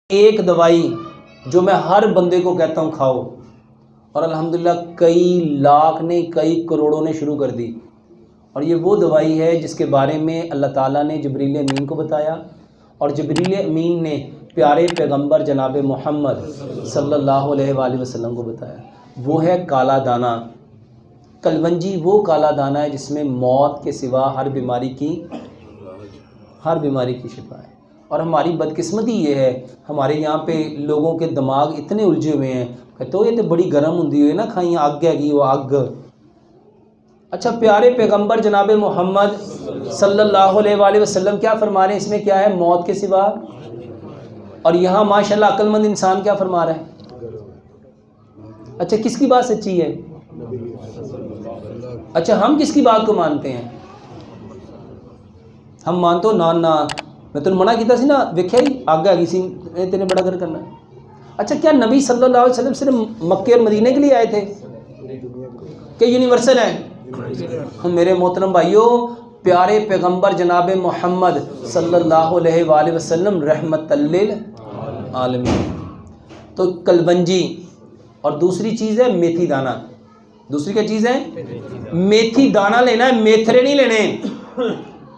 ایک دوائی جو میں ہر بندے کو کہتا ہوں کھاؤ، اور الحمدللہ کئی لاکھ نے کئی کروڑوں نے شروع کر دی، اور یہ وہ دوائی ہے جس کے بارے میں اللہ تعالیٰ نے جبریل امین کو بتایا، اور جبریل امین نے پیارے پیغمبر جناب محمد صلی اللہ علیہ وآلہ وسلم کو بتایا۔ وہ ہے کالا دانہ۔ کلونجی وہ کالا دانہ ہے جس میں موت کے سوا ہر بیماری کی شفا ہے۔ اور ہماری بدقسمتی یہ ہے، ہمارے یہاں پہ لوگوں کے دماغ اتنے الجھے ہوئے ہیں کہ تو یہ تو بڑی گرم ہوندی ہوئی نا کھائیں آگ ہے گی وہ آگ۔ اچھا، پیارے پیغمبر جناب محمد صلی اللہ علیہ وآلہ وسلم کیا فرما رہے ہیں؟ اس میں کیا ہے؟ موت کے سوا۔ اور یہاں ماشاءاللہ عقل مند انسان کیا فرما رہا ہے؟ اچھا، کس کی بات سچی ہے؟ اچھا، ہم کس کی بات کو مانتے ہیں؟ ہم مانتے ہو نہ میں تو منع کیتا سی نا، ویکھیا ہی آگے آگی سی تینے بڑا کر کرنا ہے۔ اچھا، کیا نبی صلی اللہ علیہ وسلم صرف مکے اور مدینے کے لیے آئے تھے کہ یونیورسل ہیں؟ میرے محترم بھائیوں، پیارے پیغمبر جناب محمد صلی اللہ علیہ وآلہ وسلم رحمت للعالمین۔ تو کلونجی، اور دوسری چیز ہے میتھی دانہ۔ دوسری کیا چیز ہے؟ میتھی دانہ لینا ہے، میتھرے نہیں لینے۔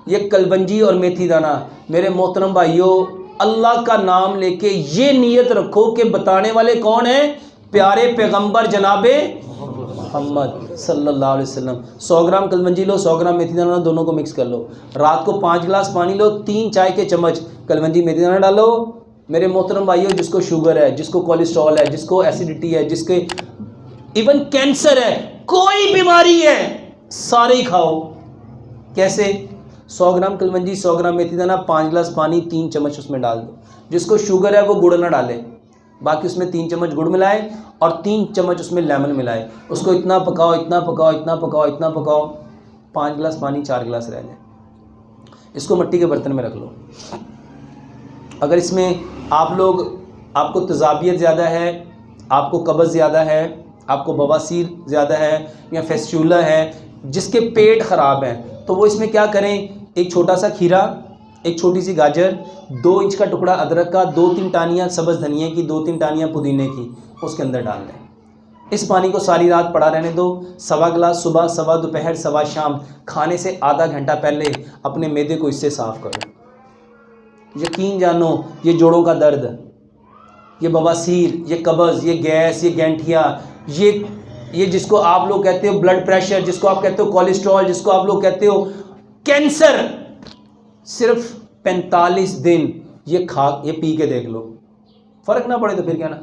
یہ کلونجی اور میتھی دانہ، میرے محترم بھائیوں، اللہ کا نام لے کے یہ نیت رکھو کہ بتانے والے کون ہیں؟ پیارے پیغمبر جناب محمد صلی اللہ علیہ وسلم۔ 100 گرام کلونجی لو، 100 گرام میتھی دانہ، دونوں کو مکس کر لو۔ رات کو 5 گلاس پانی لو، 3 چائے کے چمچ کلونجی میتھی دانہ ڈالو۔ میرے محترم بھائیوں، جس کو شوگر ہے، جس کو کولیسٹرول ہے، جس کو ایسیڈیٹی ہے، جس کے ایون کینسر ہے، کوئی بیماری ہے، سارے ہی کھاؤ۔ کیسے؟ 100 گرام کلونجی، 100 گرام میتھی دانہ، 5 گلاس پانی، 3 چمچ اس میں ڈال دو۔ جس کو شوگر ہے وہ گڑ نہ ڈالے، باقی اس میں 3 چمچ گڑ ملائے اور 3 چمچ اس میں لیمن ملائے۔ اس کو اتنا پکاؤ، اتنا پکاؤ، اتنا پکاؤ، اتنا پکاؤ، 5 گلاس پانی، 4 گلاس رہ جائے۔ اس کو مٹی کے برتن میں رکھ لو۔ اگر اس میں آپ کو تیزابیت زیادہ ہے، آپ کو قبض زیادہ ہے، آپ کو بواسیر زیادہ ہے یا فیسچولا ہے، جس کے پیٹ خراب ہیں، تو وہ اس میں کیا کریں؟ ایک چھوٹا سا کھیرا، ایک چھوٹی سی گاجر، 2 انچ کا ٹکڑا ادرک کا، 2-3 ٹانیاں سبز دھنیا کی، 2-3 ٹانیاں پودینے کی، اس کے اندر ڈال دیں۔ اس پانی کو ساری رات پڑا رہنے دو۔ 1.25 گلاس صبح، 1.25 دوپہر، 1.25 شام، کھانے سے آدھا گھنٹہ پہلے اپنے معدے کو اس سے صاف کرو۔ یقین جانو، یہ جوڑوں کا درد، یہ بواسیر، یہ قبض، یہ گیس، یہ گینٹھیا، یہ جس کو آپ لوگ کہتے ہو بلڈ پریشر، جس کو آپ کہتے ہو کولیسٹرول، جس کو آپ لوگ کہتے ہو کینسر، صرف 45 دن یہ پی کے دیکھ لو، فرق نہ پڑے تو پھر کیا نا۔